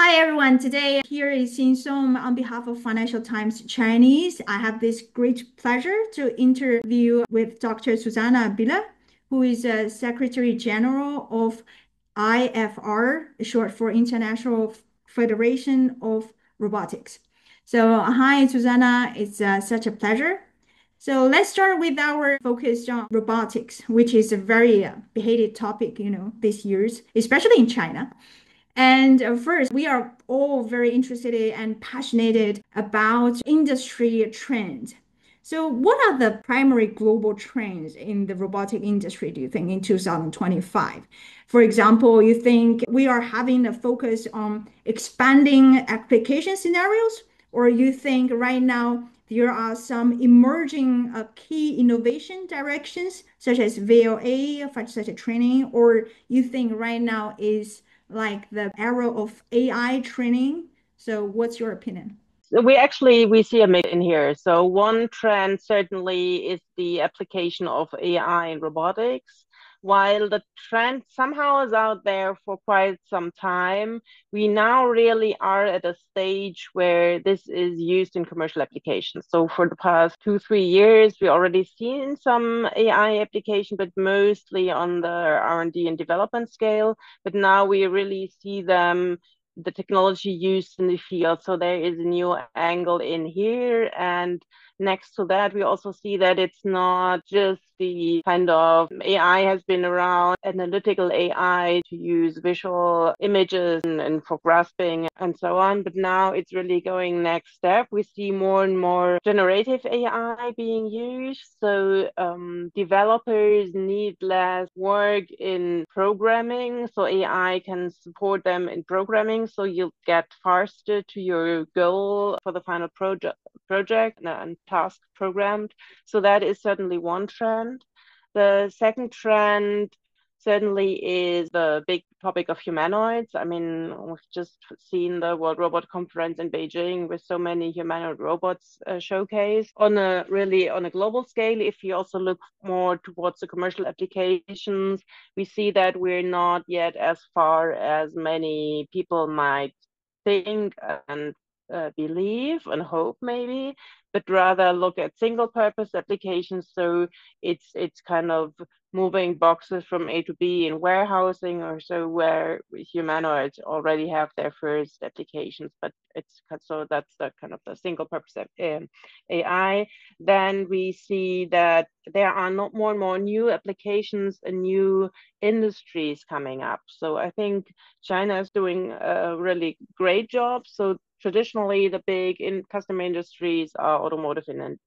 Hi everyone, today here is Xin Song on behalf of Financial Times Chinese. I have this great pleasure to interview with Dr. Susanna Biller, who is a Secretary General of IFR, short for International Federation of Robotics. So, hi Susanna, it's such a pleasure. So let's start with our focus on robotics, which is a very behated topic, these years, especially in China. And first, we are all very interested and passionate about industry trends. So, what are the primary global trends in the robotic industry, do you think, in 2025? For example, you think we are having a focus on expanding application scenarios, or you think right now there are some emerging key innovation directions, such as VLA, such as training, or you think right now is like the era of AI training. So what's your opinion? We see a mix in here. So one trend certainly is the application of AI in robotics. While the trend somehow is out there for quite some time, we now really are at a stage where this is used in commercial applications. So for the past 2, 3 years, we already seen some AI application, but mostly on the R&D and development scale. But now we really see the technology used in the field. So there is a new angle in here. And next to that, we also see that it's not just the kind of AI has been around, analytical AI to use visual images and for grasping and so on. But now it's really going next step. We see more and more generative AI being used. So developers need less work in programming. So AI can support them in programming. So you'll get faster to your goal for the final project and task programmed. So that is certainly one trend. The second trend certainly is the big topic of humanoids. I mean, we've just seen the World Robot Conference in Beijing with so many humanoid robots showcased on a global scale. If you also look more towards the commercial applications, we see that we're not yet as far as many people might think and believe and hope maybe, but rather look at single purpose applications. So it's kind of moving boxes from A to B in warehousing or so, where humanoids already have their first applications, but it's so that's the kind of the single purpose AI. Then we see that there are not more and more new applications and new industries coming up. So I think China is doing a really great job. So traditionally, the big customer industries are automotive and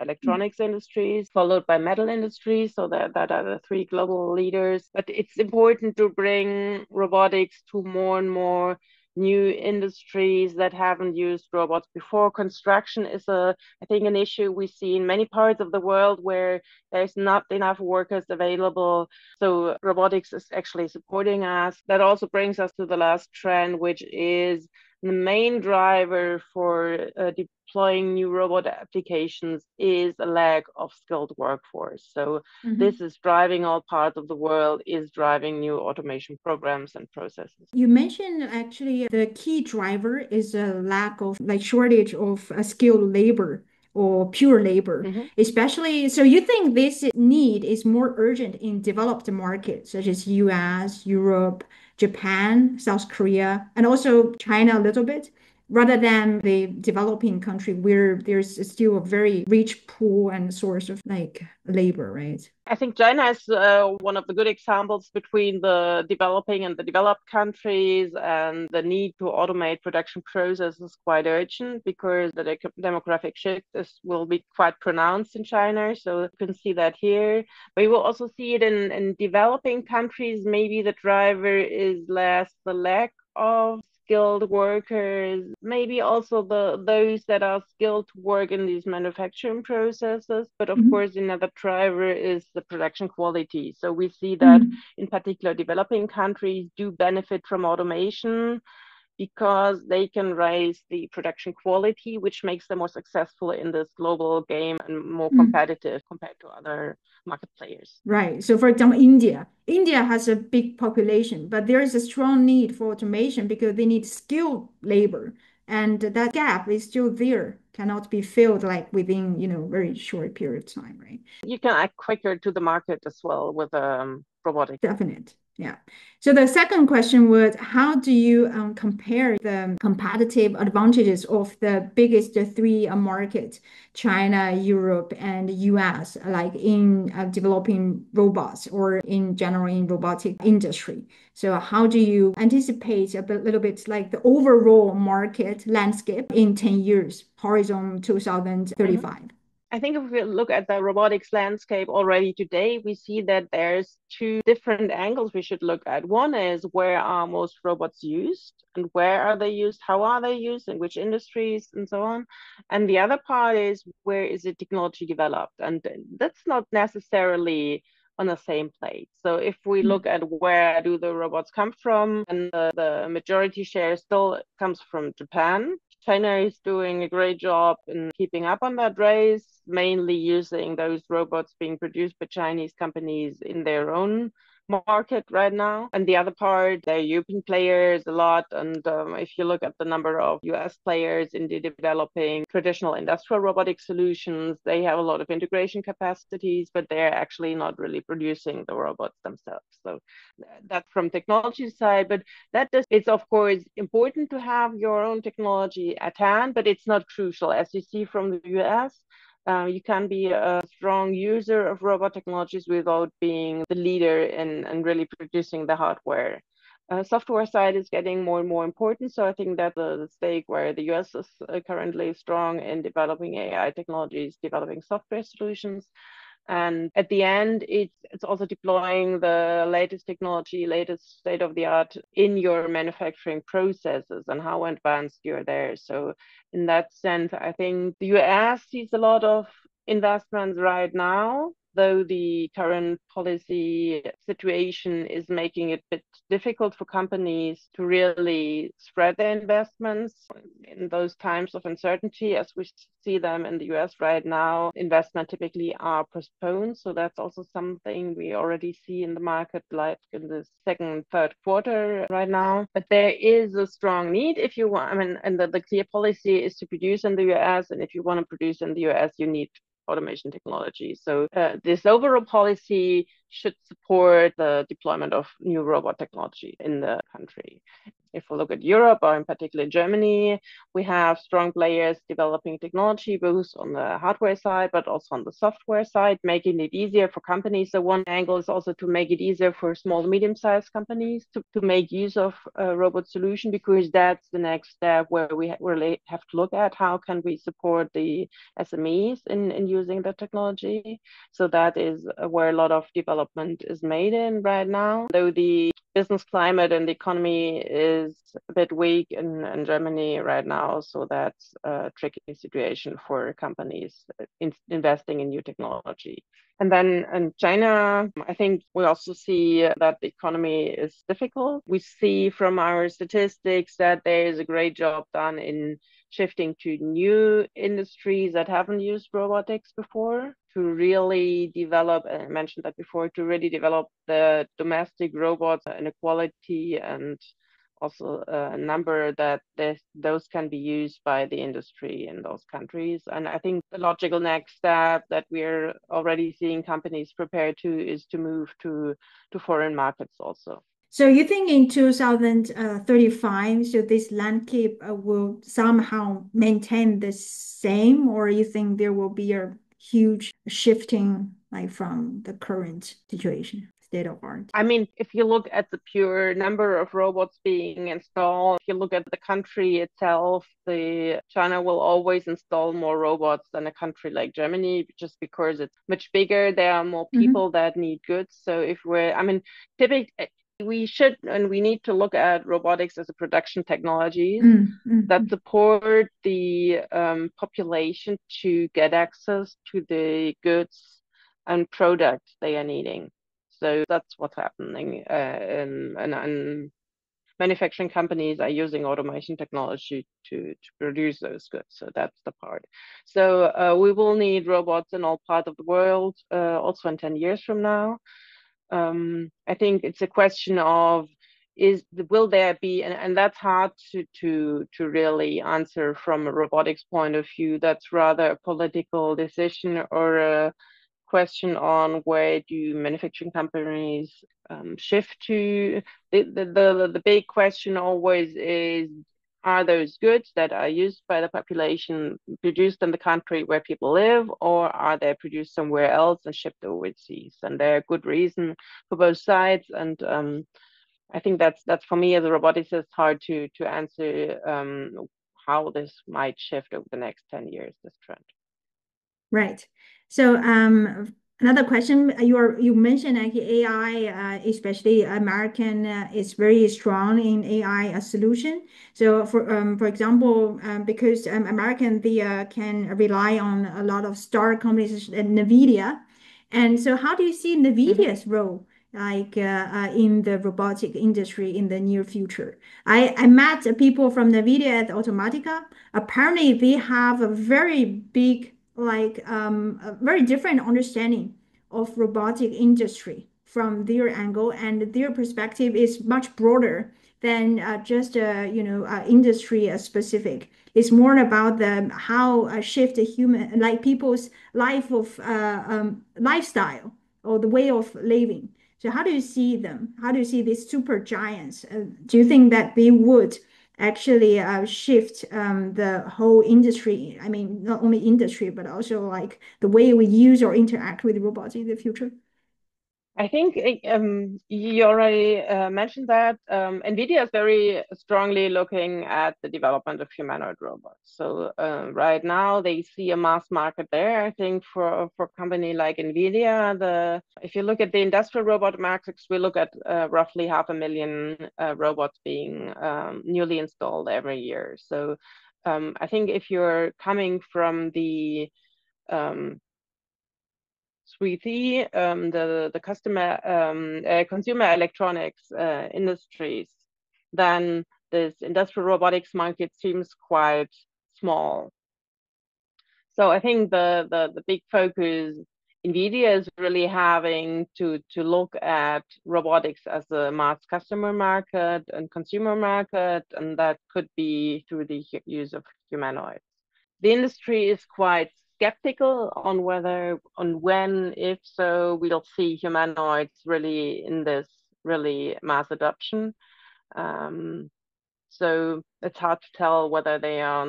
electronics industries, followed by metal industries. So that are the three global leaders. But it's important to bring robotics to more and more new industries that haven't used robots before. Construction is I think, an issue we see in many parts of the world where there's not enough workers available. So robotics is actually supporting us. That also brings us to the last trend, which is the main driver for deploying new robot applications is a lack of skilled workforce. So Mhm. this is driving all parts of the world, is driving new automation programs and processes. You mentioned actually the key driver is a lack of like shortage of skilled labor or pure labor, Mhm. especially. So you think this need is more urgent in developed markets such as US, Europe, Japan, South Korea, and also China a little bit, rather than the developing country where there's still a very rich pool and source of like labor, right? I think China is one of the good examples between the developing and the developed countries, and the need to automate production processes is quite urgent because the demographic shift will be quite pronounced in China. So you can see that here. But you will also see it in developing countries. Maybe the driver is less the lack of skilled workers, maybe also those that are skilled to work in these manufacturing processes. But of Mhm. course, another driver is the production quality. So we see that Mhm. in particular developing countries do benefit from automation, because they can raise the production quality, which makes them more successful in this global game and more competitive compared to other market players. Right. So for example, India has a big population, but there is a strong need for automation because they need skilled labor. And that gap is still there, cannot be filled like within, very short period of time, right? You can act quicker to the market as well with robotics. Definite. Yeah. So the second question was, how do you compare the competitive advantages of the biggest three markets, China, Europe, and US, like in developing robots or in general in robotic industry? So how do you anticipate little bit like the overall market landscape in 10 years, horizon 2035? I think if we look at the robotics landscape already today, we see that there's two different angles we should look at. One is, where are most robots used and where are they used, how are they used, in which industries, and so on. And the other part is, where is the technology developed? And that's not necessarily on the same place. So if we look at where do the robots come from, and the majority share still comes from Japan. China is doing a great job in keeping up on that race, mainly using those robots being produced by Chinese companies in their own market right now. And the other part, they're European players a lot. And if you look at the number of US players in developing traditional industrial robotic solutions, they have a lot of integration capacities, but they're actually not really producing the robots themselves. So that's from technology side, but it's of course important to have your own technology at hand, but it's not crucial. As you see from the US, you can be a strong user of robot technologies without being the leader in really producing the hardware. Software side is getting more and more important. So I think that the stake where the US is currently strong in developing AI technologies, developing software solutions. And at the end, it's also deploying the latest technology, latest state of the art in your manufacturing processes and how advanced you're there. So in that sense, I think the US sees a lot of investments right now, though the current policy situation is making it a bit difficult for companies to really spread their investments in those times of uncertainty. As we see them in the US right now, investment typically are postponed. So that's also something we already see in the market, like in the second, third quarter right now. But there is a strong need if you want, and the clear policy is to produce in the US. And if you want to produce in the US, you need automation technology. So this overall policy should support the deployment of new robot technology in the country. If we look at Europe, or in particular Germany, we have strong players developing technology, both on the hardware side, but also on the software side, making it easier for companies. So one angle is also to make it easier for small, medium-sized companies to make use of a robot solution, because that's the next step where we really have to look at how can we support the SMEs in using the technology. So that is where a lot of development is made in right now. Though the business climate and the economy is a bit weak in Germany right now, so that's a tricky situation for companies investing in new technology. And then in China, I think we also see that the economy is difficult. We see from our statistics that there is a great job done in shifting to new industries that haven't used robotics before, to really develop, and I mentioned that before, to really develop the domestic robots in a quality and also a number that those can be used by the industry in those countries. And I think the logical next step that we're already seeing companies prepare to is to move to foreign markets also. So you think in 2035, so this landscape will somehow maintain the same, or you think there will be a huge shifting like from the current situation? State of art. I mean, if you look at the pure number of robots being installed, if you look at the country itself, China will always install more robots than a country like Germany, just because it's much bigger. There are more people that need goods. So typically, we need to look at robotics as a production technology that support the population to get access to the goods and products they are needing. So that's what's happening. And manufacturing companies are using automation technology to produce those goods. So that's the part. So we will need robots in all parts of the world, also in 10 years from now. I think it's a question of will there be, and that's hard to really answer from a robotics point of view. That's rather a political decision or a question on where do manufacturing companies shift to. The big question always is, are those goods that are used by the population produced in the country where people live, or are they produced somewhere else and shipped overseas? And there are good reasons for both sides. And I think that's for me as a roboticist hard to answer how this might shift over the next 10 years, this trend. Right. So another question, you mentioned AI, especially American, is very strong in AI solution. So for example, because American they can rely on a lot of star companies, NVIDIA, and so how do you see NVIDIA's role? Like in the robotic industry in the near future. I met people from NVIDIA at Automatica. Apparently, they have a very big, like a very different understanding of robotic industry from their angle, and their perspective is much broader than just industry specific. It's more about the how shift the human, like people's life of lifestyle or the way of living. So how do you see them? How do you see these super giants? Do you think that they would actually shift the whole industry? I mean, not only industry, but also like the way we use or interact with robots in the future? I think you already mentioned that NVIDIA is very strongly looking at the development of humanoid robots. So right now they see a mass market there. I think for a company like NVIDIA, if you look at the industrial robot markets, we look at roughly 500,000 robots being newly installed every year. So I think if you're coming from the 3C, the consumer electronics industries, then this industrial robotics market seems quite small. So I think the big focus NVIDIA is really having to look at robotics as a mass customer market and consumer market, and that could be through the use of humanoids. The industry is quite skeptical on when, if so, we'll see humanoids really in this really mass adoption. So it's hard to tell whether they are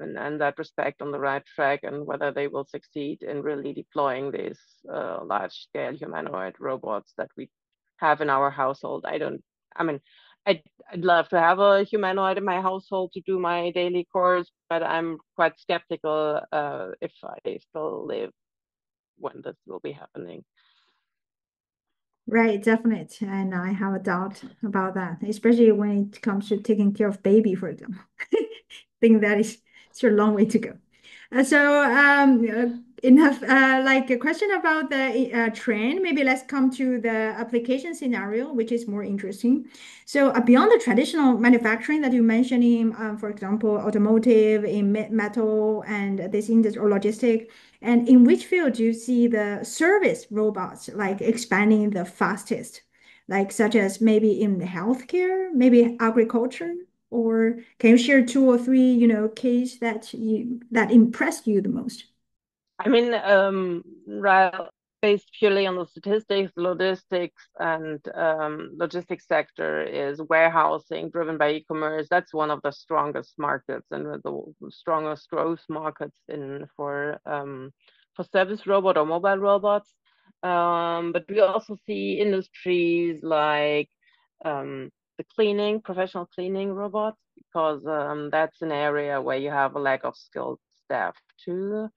in that respect on the right track, and whether they will succeed in really deploying these large-scale humanoid robots that we have in our household. I'd love to have a humanoid in my household to do my daily chores, but I'm quite skeptical if I still live when this will be happening. Right, definite. And I have a doubt about that, especially when it comes to taking care of baby, for example. I think that is still a long way to go. Enough like a question about the trend. Maybe let's come to the application scenario, which is more interesting. So beyond the traditional manufacturing that you mentioned in, for example, automotive, in metal, and this industry or logistic, and in which field do you see the service robots like expanding the fastest, like such as maybe in the healthcare, maybe agriculture? Or can you share two or three, case that impressed you the most? I mean, right, based purely on the statistics, logistics and logistics sector is warehousing driven by e-commerce. That's one of the strongest markets and the strongest growth markets for service robot or mobile robots. But we also see industries like the professional cleaning robots, because that's an area where you have a lack of skilled staff too.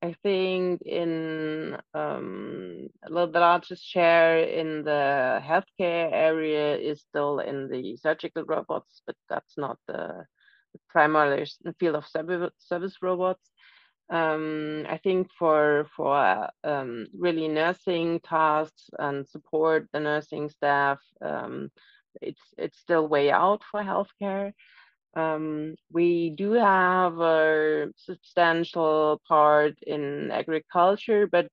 I think in the largest share in the healthcare area is still in the surgical robots, but that's not the primary field of service robots. I think for really nursing tasks and support the nursing staff, it's still way out for healthcare. We do have a substantial part in agriculture, but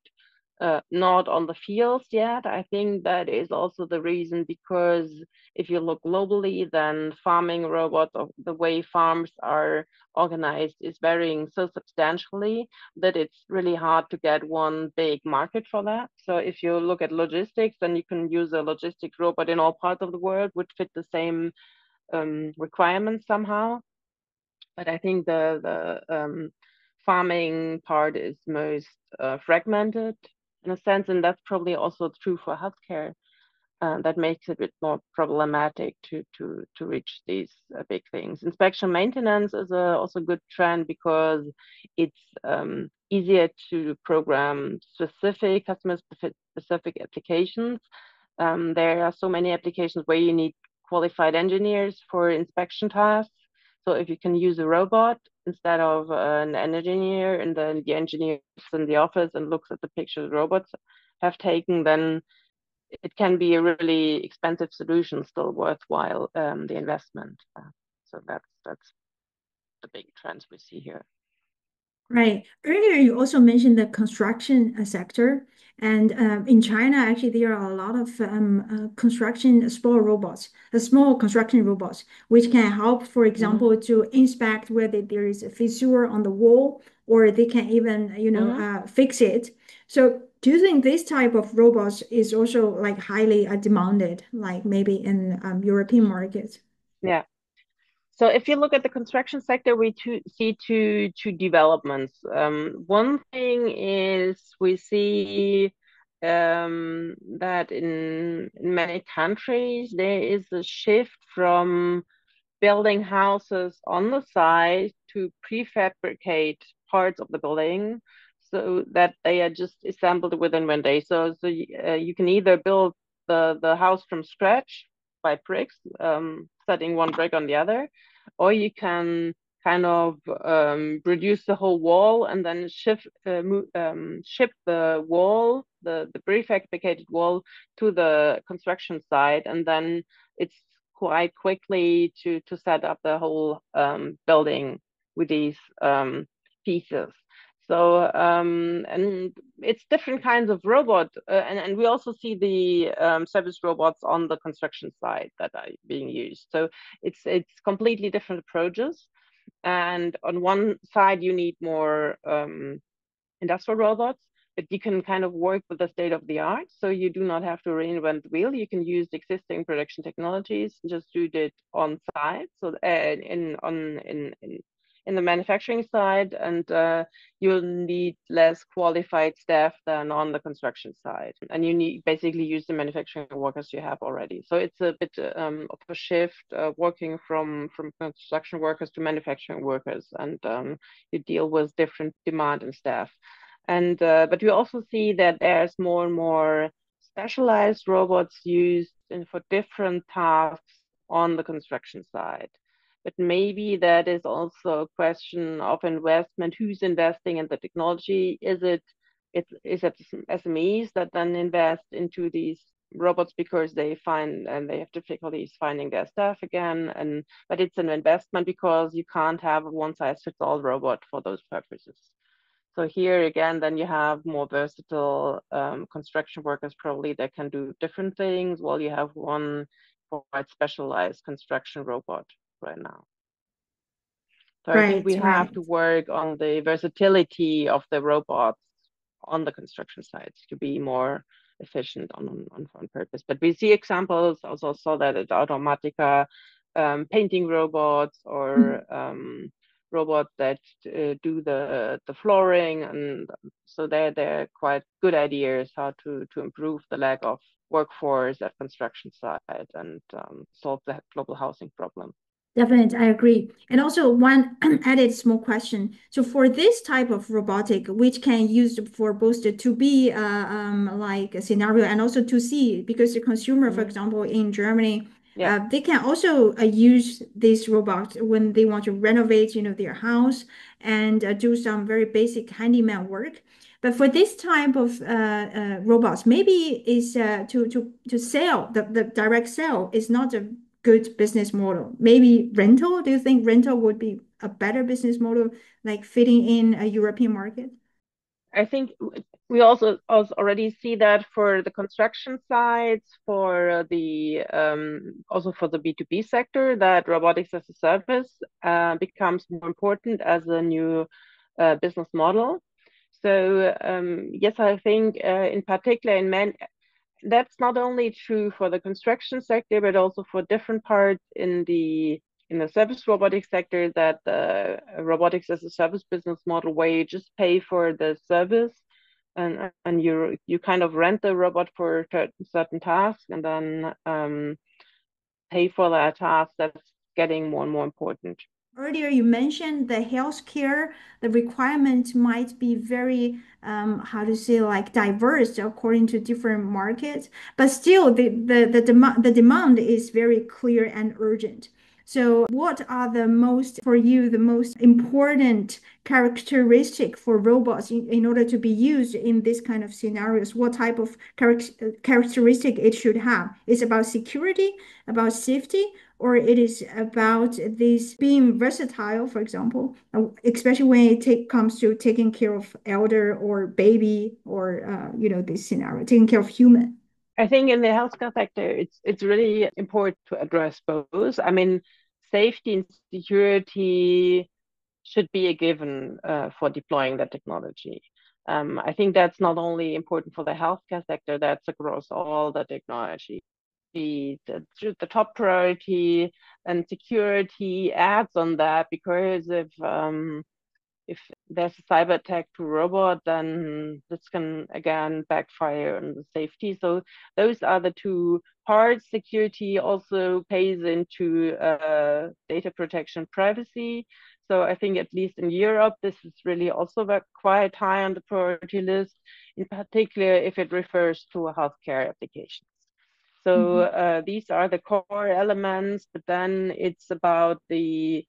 not on the fields yet. I think that is also the reason, because if you look globally, then farming robots, or the way farms are organized, is varying so substantially that it's really hard to get one big market for that. So if you look at logistics, then you can use a logistics robot in all parts of the world, would fit the same requirements somehow. But I think the farming part is most fragmented in a sense, and that's probably also true for healthcare. That makes it a bit more problematic to reach these big things. Inspection maintenance is also a good trend, because it's easier to program specific customer specific applications. There are so many applications where you need qualified engineers for inspection tasks. So if you can use a robot instead of an engineer, and then the engineer is in the office and looks at the pictures robots have taken, then it can be a really expensive solution, still worthwhile the investment. So that's the big trends we see here. Right. Earlier, you also mentioned the construction sector. And in China, actually, there are a lot of small construction robots, which can help, for example, to inspect whether there is a fissure on the wall, or they can even, fix it. So do you think this type of robots is also like highly demanded, like maybe in European markets? Yeah. So if you look at the construction sector, we see two developments. One thing is we see that in many countries there is a shift from building houses on the side to prefabricate parts of the building, so that they are just assembled within one day. So you can either build the house from scratch by bricks, setting one brick on the other, or you can kind of reduce the whole wall and then ship the wall, the prefabricated wall, to the construction site, and then it's quite quickly to set up the whole building with these pieces. So and it's different kinds of robot, and we also see the service robots on the construction side that are being used. So it's completely different approaches. And on one side, you need more industrial robots, but you can kind of work with the state of the art. So you do not have to reinvent the wheel. You can use existing production technologies, just do it on site. So in the manufacturing side, and you'll need less qualified staff than on the construction side. And you need basically use the manufacturing workers you have already. So it's a bit of a shift, working from construction workers to manufacturing workers, and you deal with different demand and staff. And but we also see that there's more and more specialized robots used for different tasks on the construction side. But maybe that is also a question of investment. Who's investing in the technology? Is it SMEs that then invest into these robots because they find and they have difficulties finding their staff again? But it's an investment, because you can't have a one-size-fits-all robot for those purposes. So here again, then you have more versatile construction workers probably that can do different things, while you have one quite specialized construction robot right now. So I think we have to work on the versatility of the robots on the construction sites to be more efficient on purpose. But we see examples, also saw that at Automatica, painting robots, or robots that do the flooring, and so they're quite good ideas how to improve the lack of workforce at construction site and solve the global housing problem. Definitely, I agree. And also one added small question. So for this type of robotic, which can use for both the 2B like a scenario and also 2C, because the consumer, for example, in Germany, they can also use this robot when they want to renovate, their house and do some very basic handyman work. But for this type of robots, maybe is to sell the direct sale is not a good business model. Maybe rental. Do you think rental would be a better business model, like fitting in a European market? I think we also already see that for the construction sites, for the also for the B2B sector, that robotics as a service becomes more important as a new business model. So yes, I think in particular that's not only true for the construction sector, but also for different parts in the service robotics sector, that the robotics as a service business model, where you just pay for the service and you kind of rent the robot for certain tasks and then pay for that task, that's getting more and more important. Earlier, you mentioned the healthcare, the requirement might be very, how to say, like diverse according to different markets, but still the demand is very clear and urgent. So what are for you, the most important characteristic for robots in order to be used in this kind of scenarios? What type of characteristic it should have? It's about security, about safety, or it is about this being versatile, for example, especially when it comes to taking care of elder or baby or this scenario, taking care of human. I think in the healthcare sector, it's really important to address both. I mean, safety and security should be a given for deploying the technology. I think that's not only important for the healthcare sector, that's across all the technology. The top priority, and security adds on that, because if there's a cyber attack to a robot, then this can again backfire on the safety. So those are the two parts. Security also pays into data protection, privacy. So I think at least in Europe, this is really also quite high on the priority list, in particular if it refers to healthcare applications. So these are the core elements, but then it's about to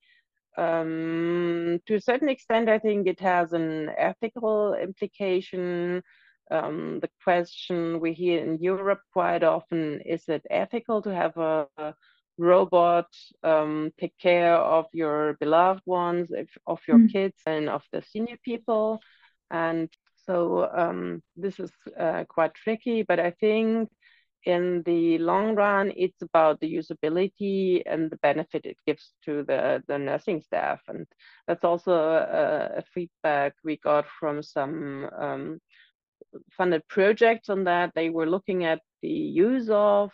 a certain extent, I think it has an ethical implication. The question we hear in Europe quite often, is it ethical to have a robot take care of your beloved ones, of your kids and of the senior people? And so this is quite tricky, but I think in the long run, it's about the usability and the benefit it gives to the nursing staff. And that's also a feedback we got from some funded projects on that. They were looking at the use of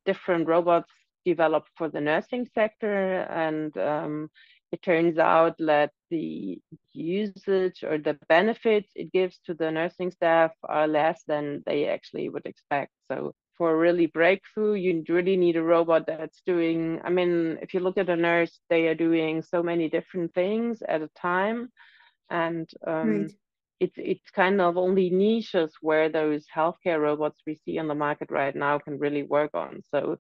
different robots developed for the nursing sector, and it turns out that the usage or the benefits it gives to the nursing staff are less than they actually would expect. So for a really breakthrough, you really need a robot that's doing, I mean, if you look at a nurse, they are doing so many different things at a time. And Right. it's kind of only niches where those healthcare robots we see on the market right now can really work on. So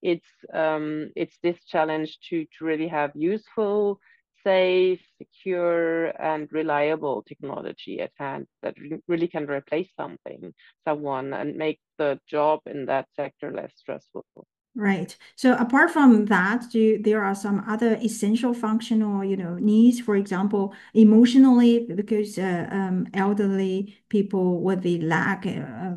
it's this challenge to really have useful, safe, secure, and reliable technology at hand that really can replace someone and make the job in that sector less stressful. Right. So apart from that, there are some other essential functional, needs, for example, emotionally, because elderly people, what they lack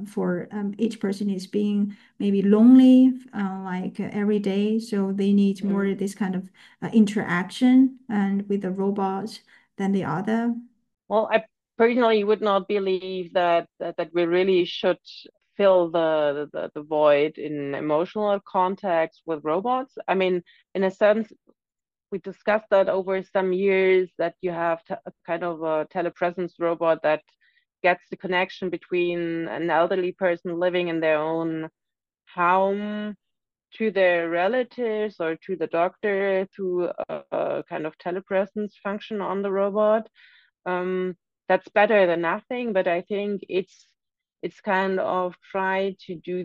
for each person is being maybe lonely, like every day. So they need more this kind of interaction and with the robots than the other. Well, I personally would not believe that we really should fill the void in emotional context with robots. I mean, in a sense, we discussed that over some years, that you have a kind of a telepresence robot that gets the connection between an elderly person living in their own home to their relatives or to the doctor through a kind of telepresence function on the robot. That's better than nothing, but I think it's kind of try to do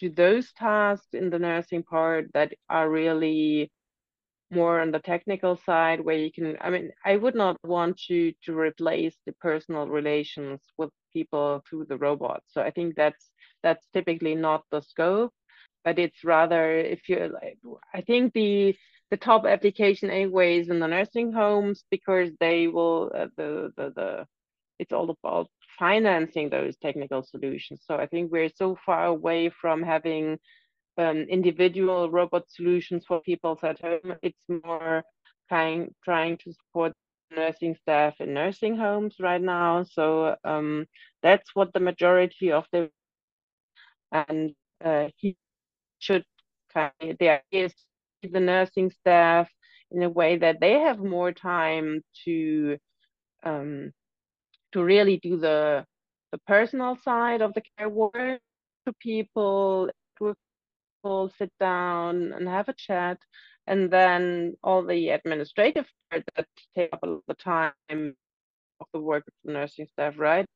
those tasks in the nursing part that are really more on the technical side where you can, I mean, I would not want to replace the personal relations with people through the robots. So I think that's typically not the scope, but it's rather if you're like, I think the top application anyways in the nursing homes because they will the it's all about financing those technical solutions. So I think we're so far away from having individual robot solutions for people at home. It's more trying to support nursing staff in nursing homes right now. So that's what the majority of the and he should the idea is to keep the nursing staff in a way that they have more time um, to really do the personal side of the care work to people, to people sit down and have a chat, and then all the administrative part that take up a lot of the time of the work of the nursing staff, right?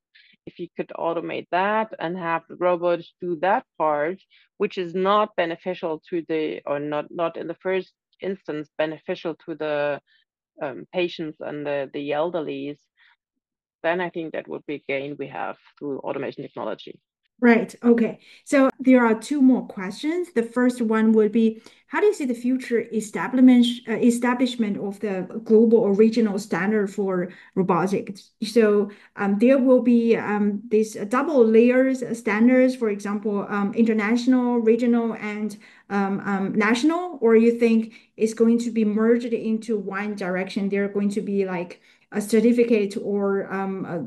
If you could automate that and have the robots do that part, which is not beneficial to the, or not in the first instance beneficial to the patients and the elderlies, then I think that would be a gain we have through automation technology. Right. Okay. So there are two more questions. The first one would be, how do you see the future establishment of the global or regional standard for robotics? So there will be these double layers standards, for example, international, regional, and national, or you think it's going to be merged into one direction? They're going to be like a certificate or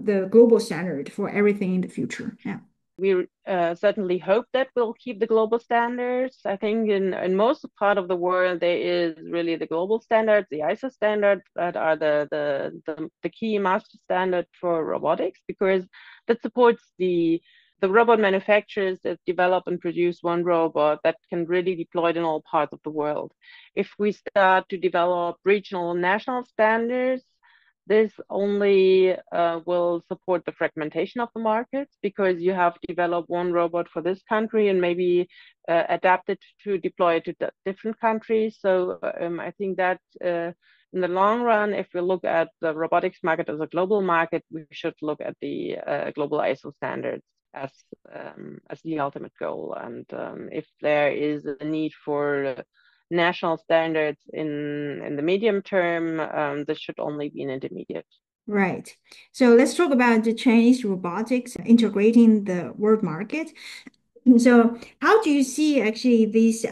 the global standard for everything in the future. Yeah. We certainly hope that we'll keep the global standards. I think in most part of the world, there is really the global standards, the ISO standards that are the key master standard for robotics, because that supports the robot manufacturers that develop and produce one robot that can really deploy it in all parts of the world. If we start to develop regional national standards, this only will support the fragmentation of the markets because you have developed one robot for this country and maybe adapt it to deploy it to different countries. So I think that in the long run, if we look at the robotics market as a global market, we should look at the global ISO standards as the ultimate goal. And if there is a need for national standards in the medium term, this should only be an intermediate. Right. So let's talk about the Chinese robotics integrating the world market. So how do you see actually this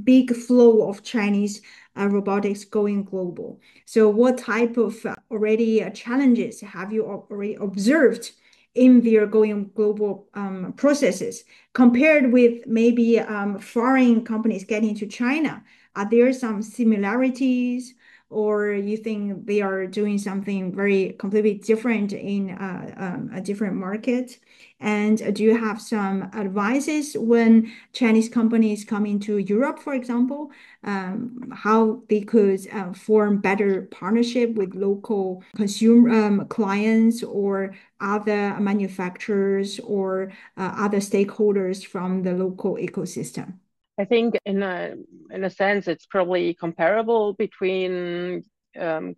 big flow of Chinese robotics going global? So what type of already challenges have you already observed in their going global processes compared with maybe foreign companies getting to China? Are there some similarities, or you think they are doing something very completely different in a different market? And do you have some advices when Chinese companies come into Europe, for example, how they could form better partnership with local consumer clients or other manufacturers or other stakeholders from the local ecosystem? I think in a sense, it's probably comparable between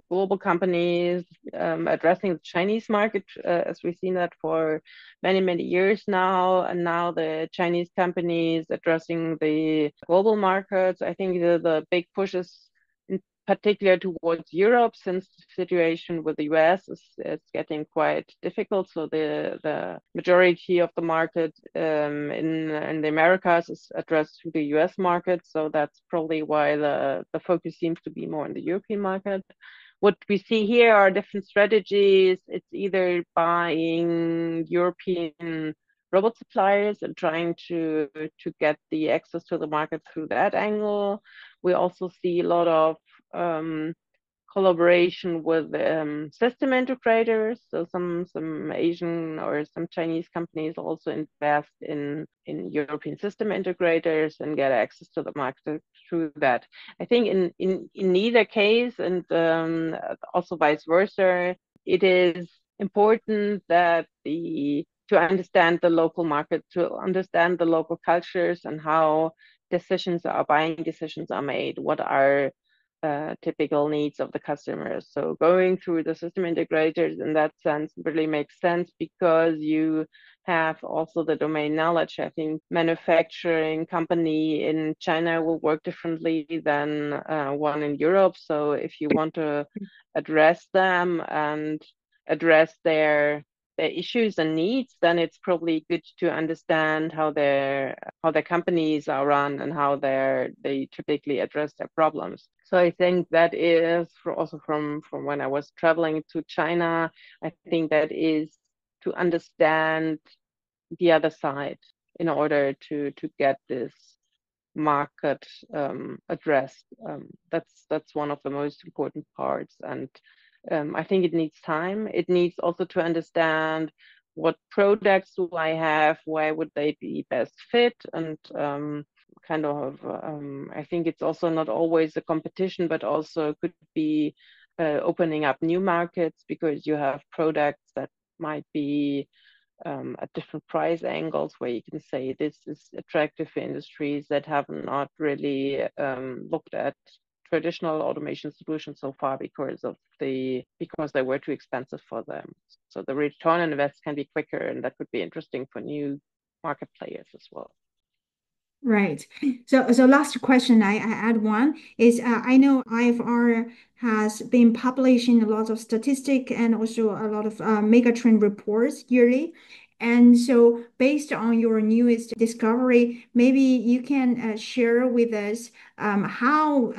global companies addressing the Chinese market, as we've seen that for many, many years now, and now the Chinese companies addressing the global markets. I think the big push is in particular towards Europe, since the situation with the US is getting quite difficult. So the majority of the market in the Americas is addressed to the US market. So that's probably why the focus seems to be more in the European market. What we see here are different strategies. It's either buying European robot suppliers and trying to get the access to the market through that angle. We also see a lot of collaboration with system integrators. So some Asian or some Chinese companies also invest in European system integrators and get access to the market through that. I think in neither case, and also vice versa, it is important that to understand the local market, to understand the local cultures and how buying decisions are made, what are typical needs of the customers. So going through the system integrators in that sense really makes sense because you have also the domain knowledge. I think manufacturing company in China will work differently than one in Europe. So if you want to address them and address their issues and needs, then it's probably good to understand how their companies are run and how they typically address their problems. So I think that is also from when I was traveling to China, I think that is to understand the other side in order to get this market addressed. That's one of the most important parts, and I think it needs time. It needs also to understand what products do I have, where would they be best fit, and I think it's also not always a competition, but also could be opening up new markets because you have products that might be at different price angles where you can say this is attractive for industries that have not really looked at traditional automation solutions so far because they were too expensive for them. So the return on invest can be quicker, and that could be interesting for new market players as well. Right. So last question, I add one is I know IFR has been publishing a lot of statistic and also a lot of megatrend reports yearly. And so based on your newest discovery, maybe you can share with us how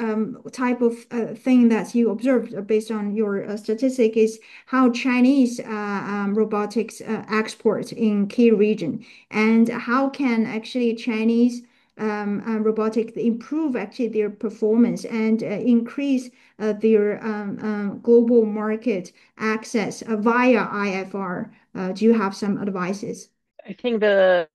type of thing that you observed based on your statistic is how Chinese robotics export in key region, and how can actually Chinese robotics improve actually their performance and increase their global market access via IFR. Do you have some advices? I think we're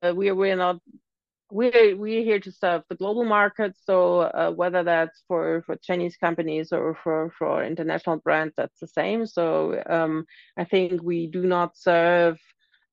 here to serve the global market. So whether that's for Chinese companies or for international brands, that's the same. So I think we do not serve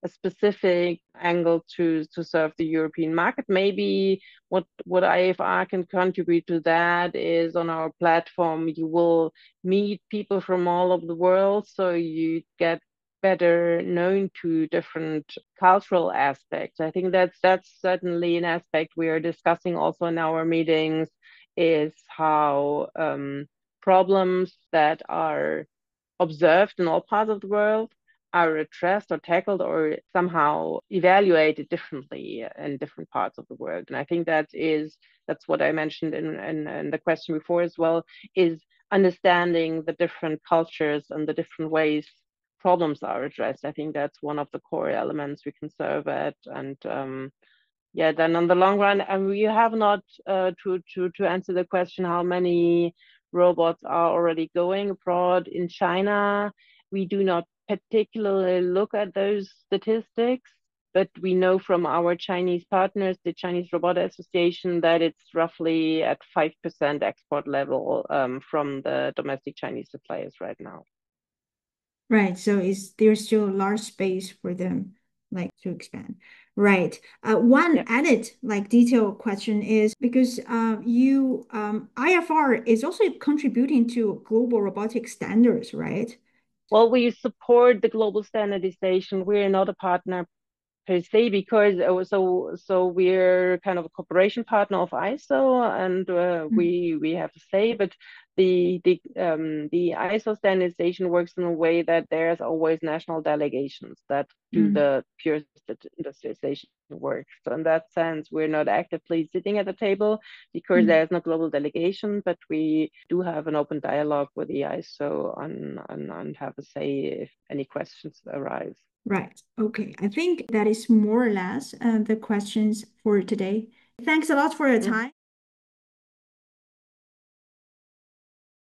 a specific angle to serve the European market. Maybe what IFR can contribute to that is on our platform, you will meet people from all over the world. So you get better known to different cultural aspects. I think that's certainly an aspect we are discussing also in our meetings, is how problems that are observed in all parts of the world are addressed or tackled or somehow evaluated differently in different parts of the world. And I think that's what I mentioned in the question before as well, is understanding the different cultures and the different ways problems are addressed. I think that's one of the core elements we can serve at. And then on the long run, and we have not to answer the question how many robots are already going abroad in China. We do not particularly look at those statistics, but we know from our Chinese partners, the Chinese Robotics Association, that it's roughly at 5% export level from the domestic Chinese suppliers right now. Right. So there's still a large space for them to expand. Right. One added detail question is because IFR is also contributing to global robotic standards, right? Well, we support the global standardization. We're not a partner per se because so we're kind of a cooperation partner of ISO, and we have to say, but the ISO standardization works in a way that there's always national delegations that do the pure industrialization work. So in that sense, we're not actively sitting at the table because there's no global delegation, but we do have an open dialogue with the ISO on have a say if any questions arise. Right. Okay. I think that is more or less the questions for today. Thanks a lot for your time.